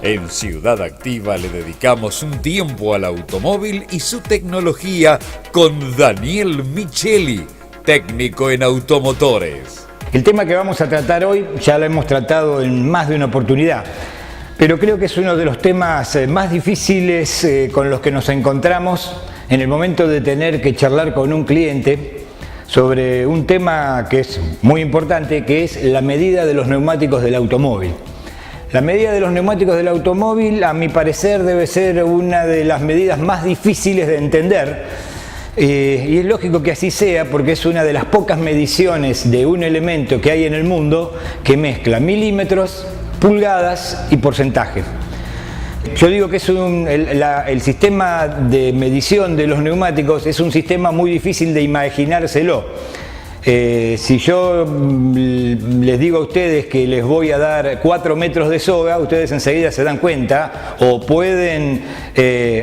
En Ciudad Activa le dedicamos un tiempo al automóvil y su tecnología con Daniel Micheli, técnico en automotores. El tema que vamos a tratar hoy ya lo hemos tratado en más de una oportunidad, pero creo que es uno de los temas más difíciles con los que nos encontramos en el momento de tener que charlar con un cliente sobre un tema que es muy importante, que es la medida de los neumáticos del automóvil. La medida de los neumáticos del automóvil, a mi parecer, debe ser una de las medidas más difíciles de entender. Y es lógico que así sea, porque es una de las pocas mediciones de un elemento que hay en el mundo que mezcla milímetros, pulgadas y porcentaje. Yo digo que es el sistema de medición de los neumáticos es un sistema muy difícil de imaginárselo. Si yo les digo a ustedes que les voy a dar 4 metros de soga, ustedes enseguida se dan cuenta o pueden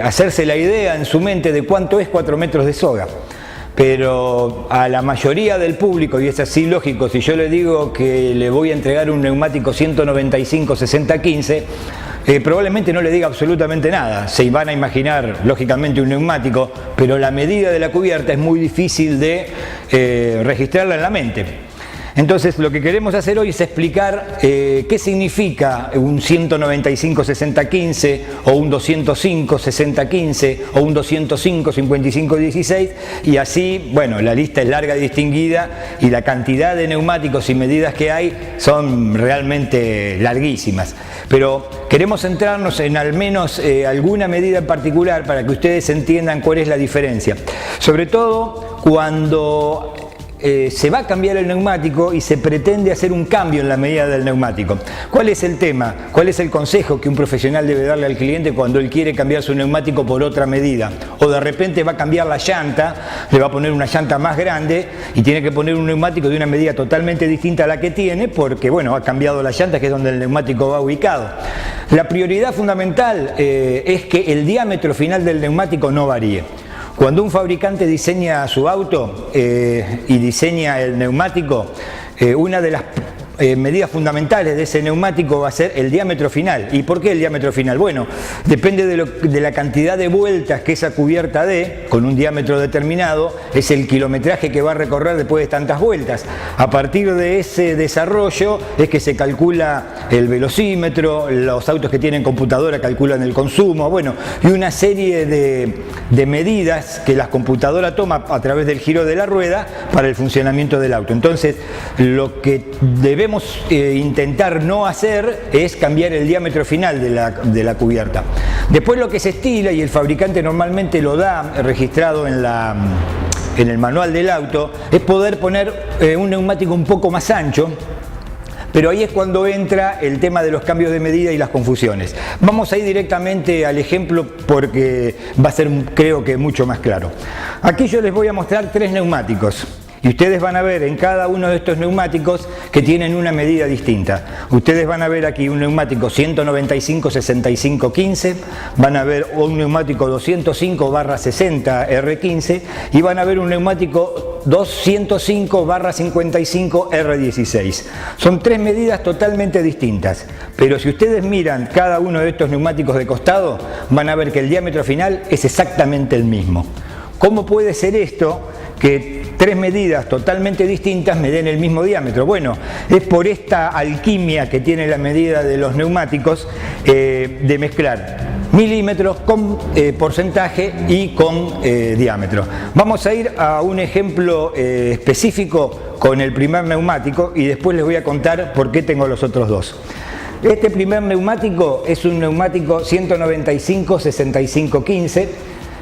hacerse la idea en su mente de cuánto es 4 metros de soga. Pero a la mayoría del público, y es así lógico, si yo le digo que le voy a entregar un neumático 195-60-15, probablemente no le diga absolutamente nada. Se van a imaginar, lógicamente, un neumático, pero la medida de la cubierta es muy difícil de registrarla en la mente. Entonces, lo que queremos hacer hoy es explicar qué significa un 195-60-15 o un 205-60-15 o un 205-55-16, y así, bueno, la lista es larga y distinguida y la cantidad de neumáticos y medidas que hay son realmente larguísimas. Pero queremos centrarnos en al menos alguna medida en particular para que ustedes entiendan cuál es la diferencia. Sobre todo cuando se va a cambiar el neumático y se pretende hacer un cambio en la medida del neumático. ¿Cuál es el tema? ¿Cuál es el consejo que un profesional debe darle al cliente cuando él quiere cambiar su neumático por otra medida? O de repente va a cambiar la llanta, le va a poner una llanta más grande y tiene que poner un neumático de una medida totalmente distinta a la que tiene porque, bueno, ha cambiado la llanta, que es donde el neumático va ubicado. La prioridad fundamental es que el diámetro final del neumático no varíe. Cuando un fabricante diseña su auto y diseña el neumático, una de las medidas fundamentales de ese neumático va a ser el diámetro final. ¿Y por qué el diámetro final? Bueno, depende de la cantidad de vueltas que esa cubierta dé, con un diámetro determinado, es el kilometraje que va a recorrer después de tantas vueltas. A partir de ese desarrollo es que se calcula el velocímetro, los autos que tienen computadora calculan el consumo, bueno, y una serie de medidas que la computadora toma a través del giro de la rueda para el funcionamiento del auto. Entonces, lo que debemos intentar no hacer es cambiar el diámetro final de la cubierta. Después lo que se estila, y el fabricante normalmente lo da registrado en el manual del auto, es poder poner un neumático un poco más ancho. Pero ahí es cuando entra el tema de los cambios de medida y las confusiones. Vamos a ir directamente al ejemplo porque va a ser, creo que, mucho más claro. Aquí yo les voy a mostrar 3 neumáticos. Y ustedes van a ver en cada uno de estos neumáticos que tienen una medida distinta. Ustedes van a ver aquí un neumático 195-65-15, van a ver un neumático 205/60 R15 y van a ver un neumático 205/55 R16. Son 3 medidas totalmente distintas, pero si ustedes miran cada uno de estos neumáticos de costado, van a ver que el diámetro final es exactamente el mismo. ¿Cómo puede ser esto? Que 3 medidas totalmente distintas me den el mismo diámetro. Bueno, es por esta alquimia que tiene la medida de los neumáticos de mezclar milímetros con porcentaje y con diámetro. Vamos a ir a un ejemplo específico con el primer neumático y después les voy a contar por qué tengo los otros dos. Este primer neumático es un neumático 195-65-15.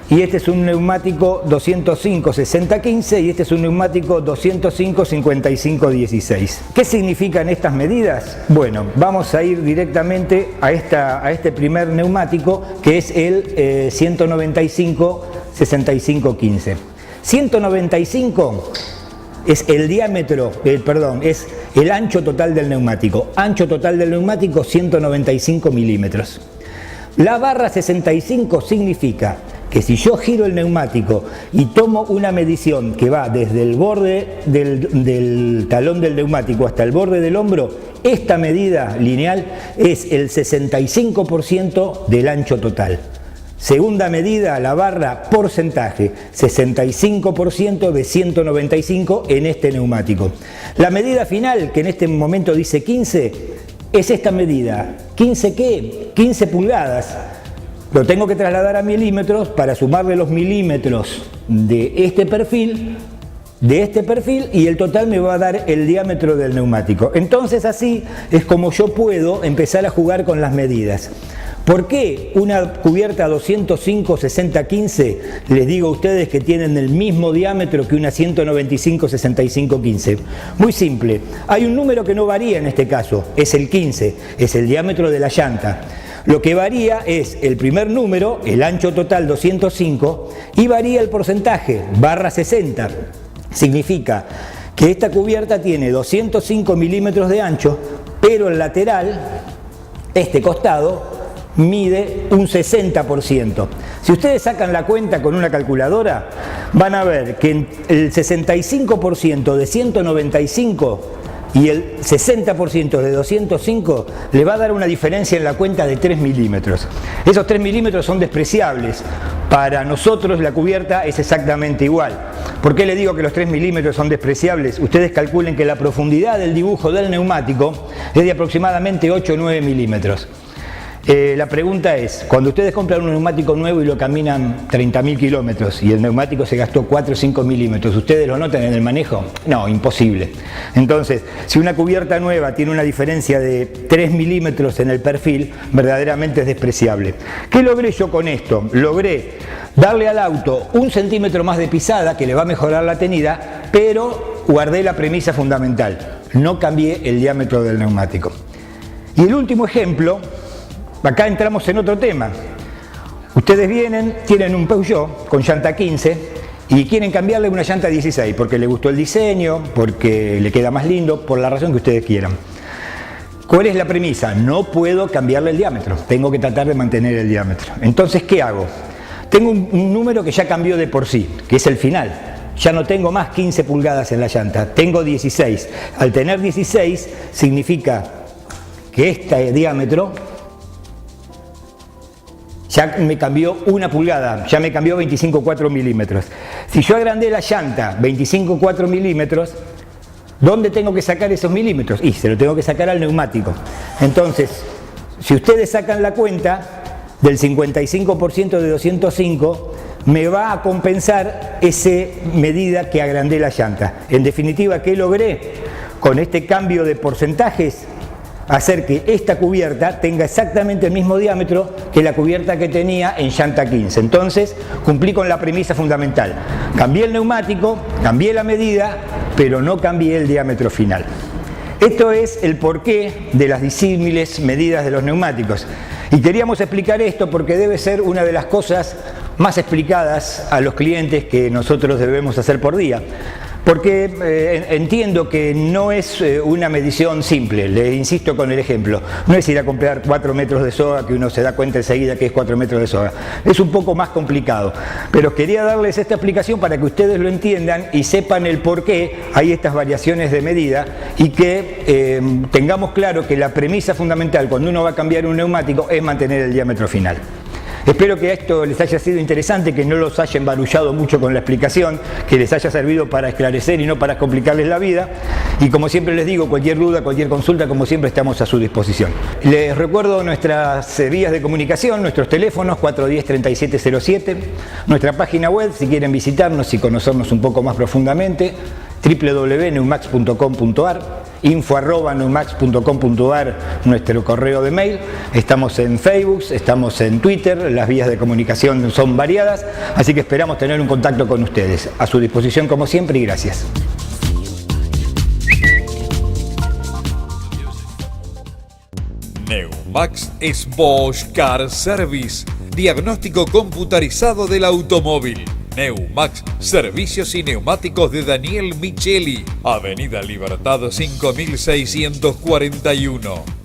Y este es un neumático 205-60-15 y este es un neumático 205-55-16. ¿Qué significan estas medidas? Bueno, vamos a ir directamente a este primer neumático que es el 195-65-15. 195 es el diámetro, es el ancho total del neumático. Ancho total del neumático 195 milímetros. La barra 65 significa que si yo giro el neumático y tomo una medición que va desde el borde del talón del neumático hasta el borde del hombro, esta medida lineal es el 65% del ancho total. Segunda medida, la barra porcentaje, 65% de 195 en este neumático. La medida final, que en este momento dice 15, es esta medida. ¿15 qué? 15 pulgadas. Lo tengo que trasladar a milímetros para sumarle los milímetros de este perfil, y el total me va a dar el diámetro del neumático. Entonces así es como yo puedo empezar a jugar con las medidas. ¿Por qué una cubierta 205-60-15 les digo a ustedes que tienen el mismo diámetro que una 195-65-15? Muy simple, hay un número que no varía en este caso, es el 15, es el diámetro de la llanta. Lo que varía es el primer número, el ancho total 205, y varía el porcentaje, barra 60. Significa que esta cubierta tiene 205 milímetros de ancho, pero el lateral, este costado, mide un 60%. Si ustedes sacan la cuenta con una calculadora, van a ver que el 65% de 195 y el 60% de 205 le va a dar una diferencia en la cuenta de 3 milímetros. Esos 3 milímetros son despreciables. Para nosotros la cubierta es exactamente igual. ¿Por qué le digo que los 3 milímetros son despreciables? Ustedes calculen que la profundidad del dibujo del neumático es de aproximadamente 8 o 9 milímetros. La pregunta es, cuando ustedes compran un neumático nuevo y lo caminan 30.000 kilómetros y el neumático se gastó 4 o 5 milímetros, ¿ustedes lo notan en el manejo? No, imposible. Entonces, si una cubierta nueva tiene una diferencia de 3 milímetros en el perfil, verdaderamente es despreciable. ¿Qué logré yo con esto? Logré darle al auto 1 centímetro más de pisada, que le va a mejorar la tenida, pero guardé la premisa fundamental, no cambié el diámetro del neumático. Y el último ejemplo, acá entramos en otro tema. Ustedes tienen un Peugeot con llanta 15 y quieren cambiarle una llanta 16 porque le gustó el diseño, porque le queda más lindo, por la razón que ustedes quieran. ¿Cuál es la premisa? No puedo cambiarle el diámetro, tengo que tratar de mantener el diámetro. Entonces, ¿qué hago? Tengo un número que ya cambió de por sí, que es el final. Ya no tengo más 15 pulgadas en la llanta, tengo 16. Al tener 16 significa que este diámetro ya me cambió 1 pulgada, ya me cambió 25,4 milímetros. Si yo agrandé la llanta 25,4 milímetros, ¿dónde tengo que sacar esos milímetros? Y se lo tengo que sacar al neumático. Entonces, si ustedes sacan la cuenta del 55% de 205, me va a compensar esa medida que agrandé la llanta. En definitiva, ¿qué logré? Con este cambio de porcentajes, hacer que esta cubierta tenga exactamente el mismo diámetro que la cubierta que tenía en llanta 15. Entonces, cumplí con la premisa fundamental. Cambié el neumático, cambié la medida, pero no cambié el diámetro final. Esto es el porqué de las disímiles medidas de los neumáticos. Y queríamos explicar esto porque debe ser una de las cosas más explicadas a los clientes que nosotros debemos hacer por día. Porque entiendo que no es una medición simple, le insisto con el ejemplo, no es ir a comprar 4 metros de soga que uno se da cuenta enseguida que es 4 metros de soga, es un poco más complicado, pero quería darles esta explicación para que ustedes lo entiendan y sepan el por qué hay estas variaciones de medida y que tengamos claro que la premisa fundamental cuando uno va a cambiar un neumático es mantener el diámetro final. Espero que esto les haya sido interesante, que no los haya embarullado mucho con la explicación, que les haya servido para esclarecer y no para complicarles la vida. Y como siempre les digo, cualquier duda, cualquier consulta, como siempre estamos a su disposición. Les recuerdo nuestras vías de comunicación, nuestros teléfonos 410-3707, nuestra página web si quieren visitarnos y conocernos un poco más profundamente, www.neumax.com.ar, info@neumax.com.ar, nuestro correo de mail. Estamos en Facebook, estamos en Twitter, las vías de comunicación son variadas, así que esperamos tener un contacto con ustedes. A su disposición como siempre y gracias. Neumax es Bosch Car Service, diagnóstico computarizado del automóvil. Neumax, servicios y neumáticos de Daniel Micheli, Avenida Libertad 5641.